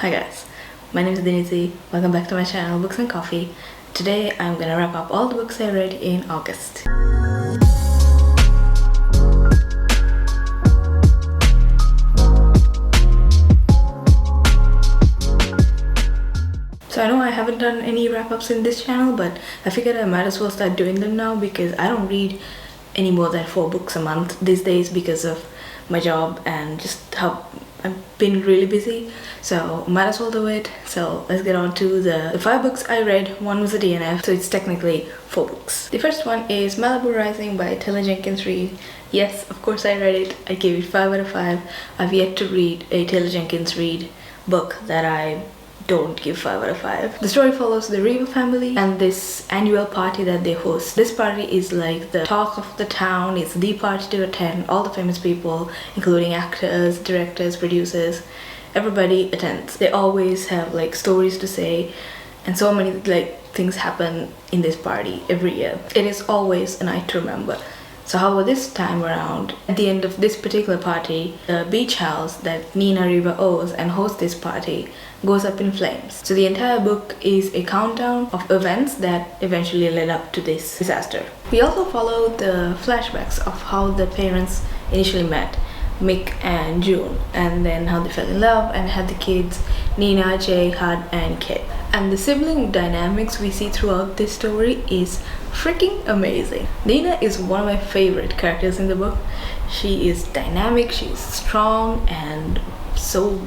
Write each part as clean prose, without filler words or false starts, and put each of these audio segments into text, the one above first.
Hi guys, my name is Dinithi. Welcome back to my channel Books and Coffee. Today I'm gonna wrap up all the books I read in August. So I know I haven't done any wrap-ups in this channel, but I figured I might as well start doing them now because I don't read any more than 4 books a month these days because of my job and just how I've been really busy, so might as well do it. So let's get on to the 5 books I read. One was a DNF, so it's technically 4 books. The first one is Malibu Rising by Taylor Jenkins Reid. Yes, of course I read it. I gave it 5 out of 5. I've yet to read a Taylor Jenkins Reid book that I don't give 5 out of 5. The story follows the Riva family and this annual party that they host. This party is like the talk of the town. It's the party to attend. All the famous people, including actors, directors, producers, everybody attends. They always have like stories to say, and so many like things happen in this party every year. It is always a night to remember. So however, this time around, at the end of this particular party, the beach house that Nina Riva owns and hosts this party goes up in flames. So the entire book is a countdown of events that eventually led up to this disaster. We also follow the flashbacks of how the parents initially met, Mick and June, and then how they fell in love and had the kids, Nina, Jay, Hud, and Kit. And the sibling dynamics we see throughout this story is freaking amazing. Nina is one of my favorite characters in the book. She is dynamic, she's strong, and so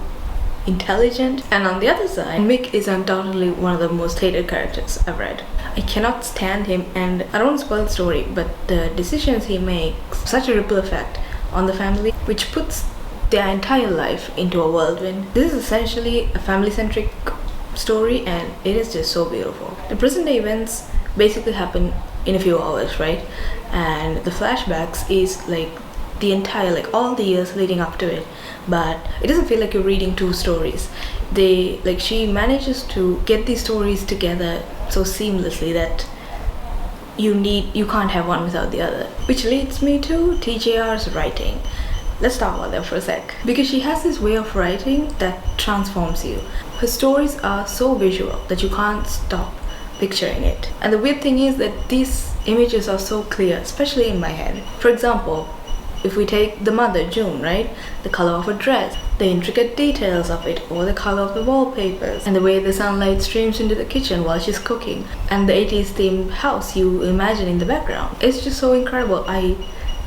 intelligent. And on the other side, Mick is undoubtedly one of the most hated characters I've read. I cannot stand him, and I don't want to spoil the story, but the decisions he makes such a ripple effect on the family, which puts their entire life into a whirlwind. This is essentially a family-centric story, and it is just so beautiful. The present day events basically happen in a few hours, right? And the flashbacks is like the entire, like all the years leading up to it, but it doesn't feel like you're reading 2 stories. She manages to get these stories together so seamlessly that you can't have one without the other. Which leads me to TJR's writing. Let's talk about that for a sec, because she has this way of writing that transforms you. Her stories are so visual that you can't stop picturing it. And the weird thing is that these images are so clear, especially in my head. For example, if we take the mother, June, right? The color of her dress, the intricate details of it, or the color of the wallpapers, and the way the sunlight streams into the kitchen while she's cooking, and the 80s themed house you imagine in the background. It's just so incredible. I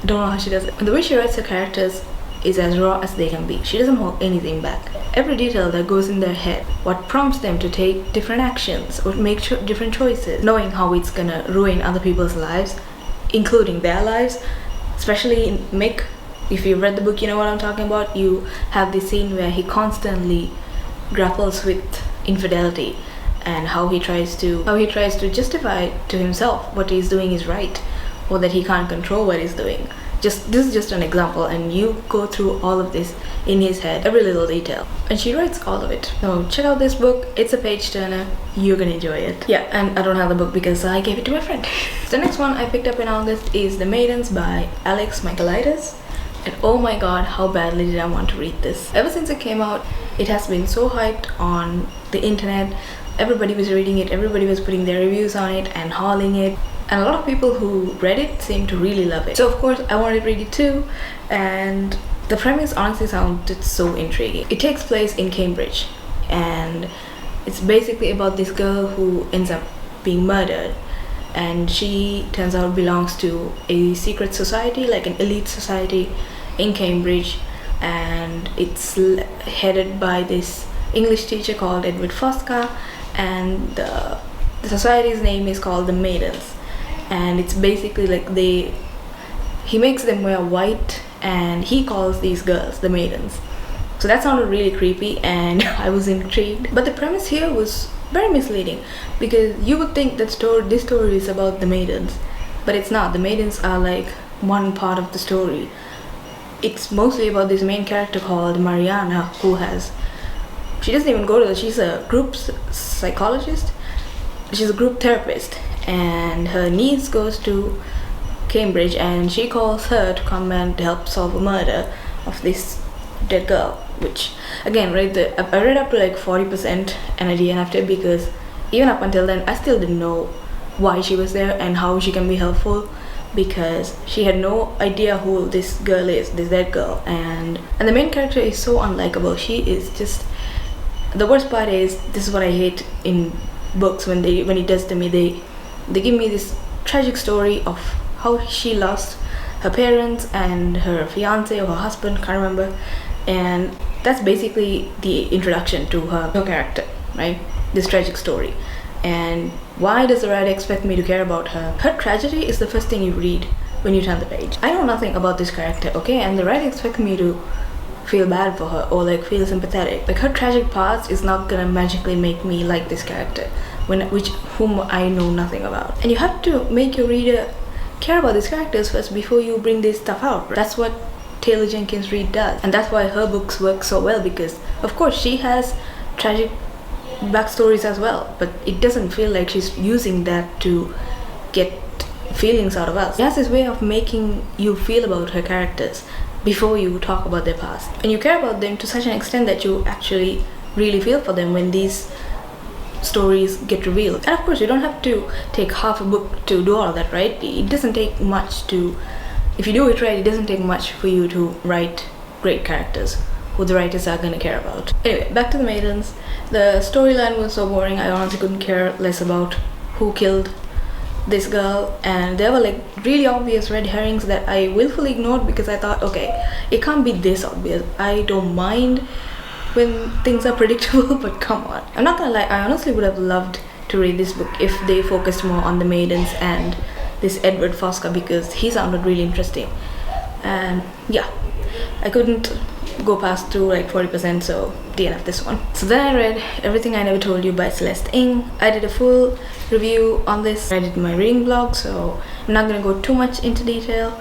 don't know how she does it. And the way she writes her characters is as raw as they can be. She doesn't hold anything back. Every detail that goes in their head, what prompts them to take different actions or make different choices, knowing how it's gonna ruin other people's lives, including their lives. Especially in Mick, if you've read the book, you know what I'm talking about. You have this scene where he constantly grapples with infidelity and how he tries to justify to himself what he's doing is right, or that he can't control what he's doing. This is just an example, and you go through all of this in his head, every little detail, and she writes all of it. So check out this book. It's a page turner. You're gonna enjoy it. Yeah, and I don't have the book because I gave it to my friend. The next one I picked up in August is The Maidens by Alex Michaelides, and oh my god, how badly did I want to read this. Ever since it came out, it has been so hyped on the internet. Everybody was reading it, everybody was putting their reviews on it and hauling it. And a lot of people who read it seem to really love it. So of course I wanted to read it too, and the premise honestly sounded so intriguing. It takes place in Cambridge, and it's basically about this girl who ends up being murdered, and she turns out belongs to a secret society, like an elite society in Cambridge, and it's headed by this English teacher called Edward Fosca, and the society's name is called the Maidens. And it's basically like he makes them wear white, and he calls these girls the Maidens. So that sounded really creepy, and I was intrigued. But the premise here was very misleading, because you would think that this story is about the Maidens, but it's not. The Maidens are like one part of the story. It's mostly about this main character called Mariana, she doesn't even go to she's a group psychologist. She's a group therapist, and her niece goes to Cambridge, and she calls her to come and help solve a murder of this dead girl, which again, right, I read up to like 40% and I DNF'd it because even up until then I still didn't know why she was there and how she can be helpful, because she had no idea who this girl is, this dead girl, and the main character is so unlikable. She is just, the worst part is, this is what I hate in books when it does to me, they give me this tragic story of how she lost her parents and her fiance or her husband, can't remember, and that's basically the introduction to her character, right? This tragic story. And why does the writer expect me to care about her? Her tragedy is the first thing you read when you turn the page. I know nothing about this character, okay? And the writer expects me to feel bad for her or like feel sympathetic. Like, her tragic past is not gonna magically make me like this character, whom I know nothing about. And you have to make your reader care about these characters first before you bring this stuff out. That's what Taylor Jenkins Reid does, and that's why her books work so well, because of course she has tragic backstories as well, but it doesn't feel like she's using that to get feelings out of us. She has this way of making you feel about her characters before you talk about their past, and you care about them to such an extent that you actually really feel for them when these stories get revealed. And of course you don't have to take half a book to do all of that, right? It doesn't take much to, if you do it right, it doesn't take much for you to write great characters who the writers are gonna care about. Anyway, back to the Maidens. The storyline was so boring, I honestly couldn't care less about who killed this girl, and there were like really obvious red herrings that I willfully ignored because I thought, okay, it can't be this obvious. I don't mind when things are predictable, but come on. I'm not gonna lie, I honestly would have loved to read this book if they focused more on the Maidens and this Edward Fosca, because he sounded really interesting. And yeah, I couldn't go past through like 40%, so DNF this one. So then I read Everything I Never Told You by Celeste Ng. I did a full review on this. I did my reading blog, so I'm not gonna go too much into detail.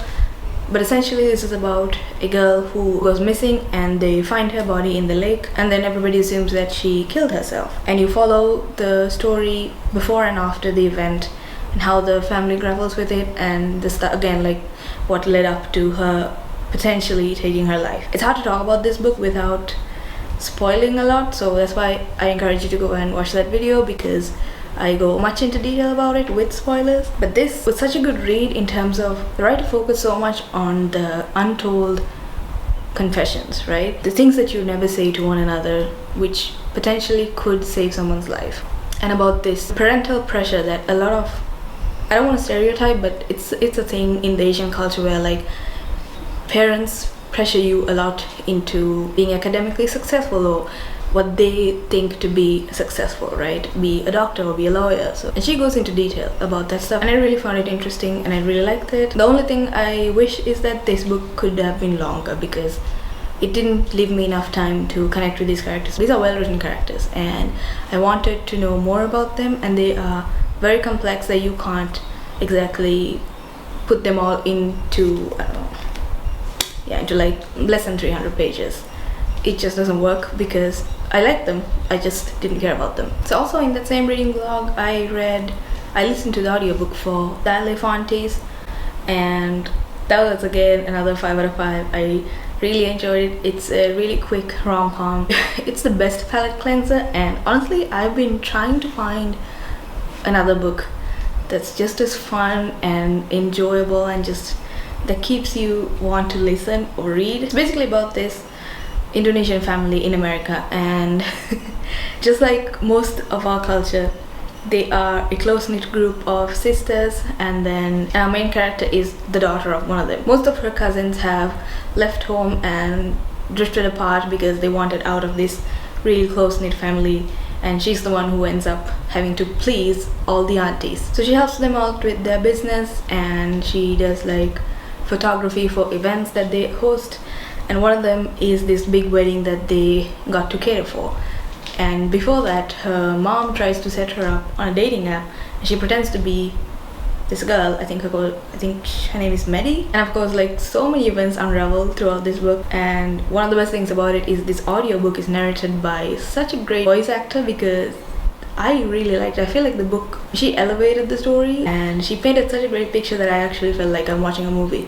But essentially this is about a girl who goes missing and they find her body in the lake, and then everybody assumes that she killed herself. And you follow the story before and after the event and how the family grapples with it, and again, like what led up to her potentially taking her life. It's hard to talk about this book without spoiling a lot, so that's why I encourage you to go and watch that video, because I go much into detail about it with spoilers. But this was such a good read in terms of the writer focused so much on the untold confessions, right? The things that you never say to one another, which potentially could save someone's life. And about this parental pressure that a lot of, I don't want to stereotype, but it's a thing in the Asian culture where like parents pressure you a lot into being academically successful or what they think to be successful, right? Be a doctor or be a lawyer. So, and she goes into detail about that stuff, and I really found it interesting and I really liked it. The only thing I wish is that this book could have been longer, because it didn't leave me enough time to connect with these characters. These are well-written characters and I wanted to know more about them, and they are very complex that you can't exactly put them all into, I don't know, into like less than 300 pages. It just doesn't work because I like them, I just didn't care about them. So also in that same reading blog, I listened to the audiobook for Daley Fonts, and that was again another 5 out of 5. I really enjoyed it. It's a really quick rom-com. It's the best palate cleanser, and honestly I've been trying to find another book that's just as fun and enjoyable and just that keeps you want to listen or read. It's basically about this Indonesian family in America, and just like most of our culture, they are a close-knit group of sisters, and then our main character is the daughter of one of them. Most of her cousins have left home and drifted apart because they wanted out of this really close-knit family, and she's the one who ends up having to please all the aunties. So she helps them out with their business, and she does like photography for events that they host, and one of them is this big wedding that they got to cater for. And before that, her mom tries to set her up on a dating app, and she pretends to be this girl. I think her name is Medi. And of course, like, so many events unravel throughout this book, and one of the best things about it is this audiobook is narrated by such a great voice actor, because I really liked it. I feel like the book, she elevated the story and she painted such a great picture that I actually felt like I'm watching a movie,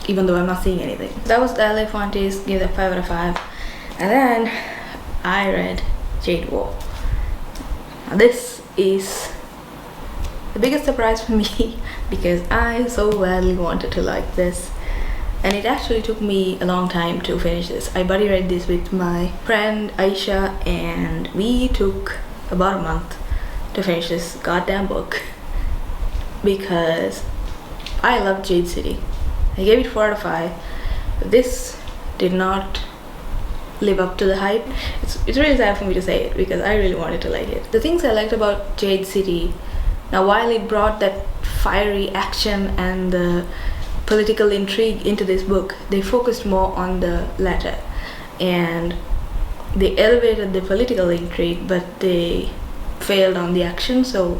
even though I'm not seeing anything. That was Daley Fonts, gave that 5 out of 5. And then I read Jade Wall. Now this is the biggest surprise for me because I so badly wanted to like this, and it actually took me a long time to finish this. I buddy read this with my friend Aisha, and we took about a month to finish this goddamn book because I love Jade City. I gave it 4 out of 5. This did not live up to the hype. It's really sad for me to say it because I really wanted to like it. The things I liked about Jade City, now while it brought that fiery action and the political intrigue into this book, they focused more on the latter, and they elevated the political intrigue but they failed on the action, so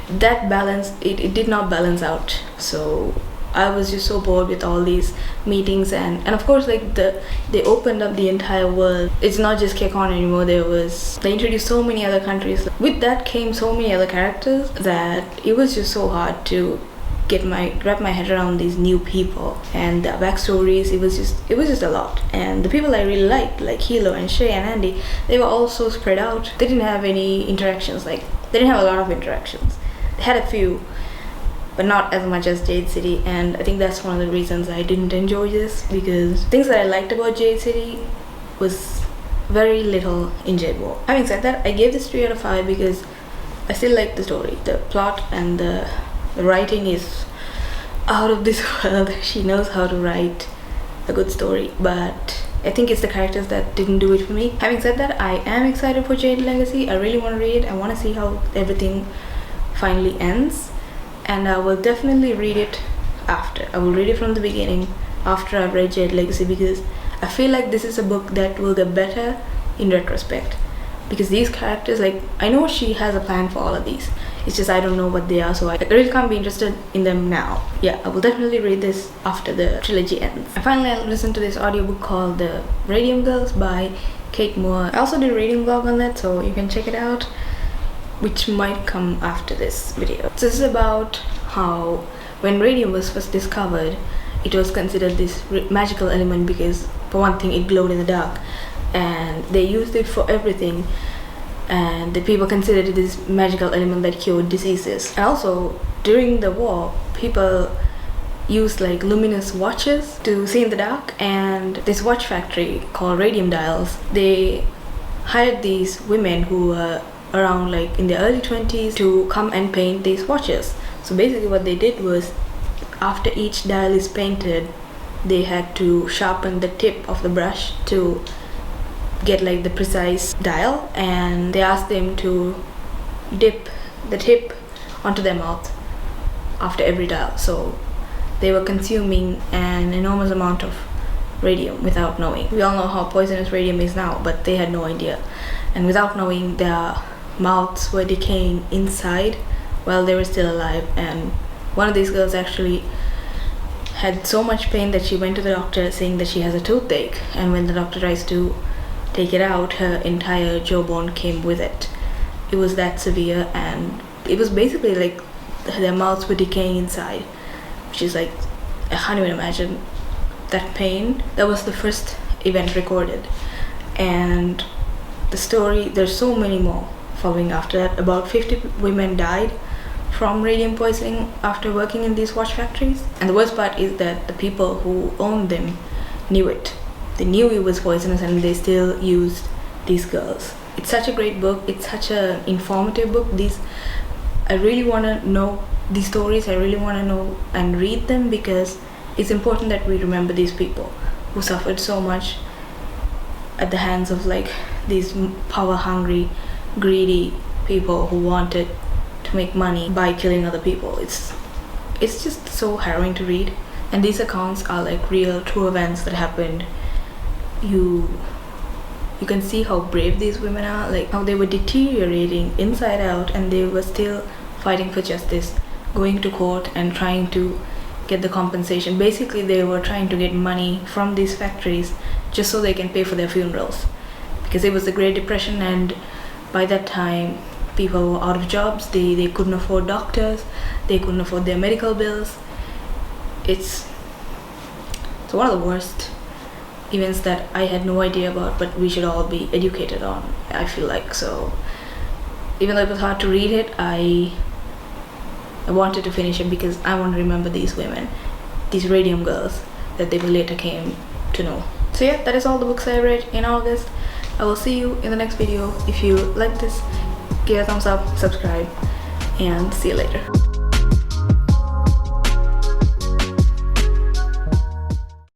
that balance, it did not balance out. So I was just so bored with all these meetings, and of course like they opened up the entire world. It's not just Kekon anymore. They introduced so many other countries. With that came so many other characters that it was just so hard to wrap my head around these new people and the backstories. It was just a lot. And the people I really liked, like Hilo and Shay and Andy, they were all so spread out. They didn't have any interactions. Like, they didn't have a lot of interactions. They had a few, but not as much as Jade City, and I think that's one of the reasons I didn't enjoy this, because things that I liked about Jade City was very little in Jade Wall. Having said that, I gave this 3 out of 5 because I still like the story. The plot and the writing is out of this world. She knows how to write a good story, but I think it's the characters that didn't do it for me. Having said that, I am excited for Jade Legacy. I really want to read it. I want to see how everything finally ends, and I will definitely read it after. I will read it from the beginning after I've read Jade Legacy, because I feel like this is a book that will get better in retrospect, because these characters, like, I know she has a plan for all of these, it's just I don't know what they are, so I really can't be interested in them now. Yeah, I will definitely read this after the trilogy ends. And finally, I listened to this audiobook called The Radium Girls by Kate Moore. I also did a reading vlog on that, so you can check it out, which might come after this video. So this is about how when radium was first discovered, it was considered this magical element because, for one thing, it glowed in the dark, and they used it for everything, and the people considered it this magical element that cured diseases. And also, during the war, people used like luminous watches to see in the dark, and this watch factory called Radium Dials, they hired these women who were around like in their early 20s to come and paint these watches. So basically what they did was, after each dial is painted, they had to sharpen the tip of the brush to get like the precise dial, and they asked them to dip the tip onto their mouth after every dial. So they were consuming an enormous amount of radium without knowing. We all know how poisonous radium is now, but they had no idea, and without knowing, their mouths were decaying inside while they were still alive. And one of these girls actually had so much pain that she went to the doctor saying that she has a toothache, and when the doctor tries to take it out, her entire jawbone came with it. It was that severe, and it was basically like their mouths were decaying inside, which is like, I can't even imagine that pain. That was the first event recorded, and the story, there's so many more following after that. About 50 women died from radium poisoning after working in these watch factories, and the worst part is that the people who owned them knew it. They knew it was poisonous, and they still used these girls. It's such a great book. It's such an informative book. I really want to know these stories. I really want to know and read them, because it's important that we remember these people who suffered so much at the hands of like these power-hungry, greedy people who wanted to make money by killing other people. It's just so harrowing to read, and these accounts are like real, true events that happened. You can see how brave these women are, like how they were deteriorating inside out, and they were still fighting for justice, going to court and trying to get the compensation. Basically, they were trying to get money from these factories just so they can pay for their funerals, because it was the Great Depression, and by that time people were out of jobs. They couldn't afford doctors, they couldn't afford their medical bills. It's one of the worst events that I had no idea about, but we should all be educated on, I feel like. So even though it was hard to read it, I wanted to finish it because I want to remember these women, these Radium Girls that they later came to know. So yeah, that is all the books I read in August. I will see you in the next video. If you like this, give a thumbs up, subscribe, and see you later.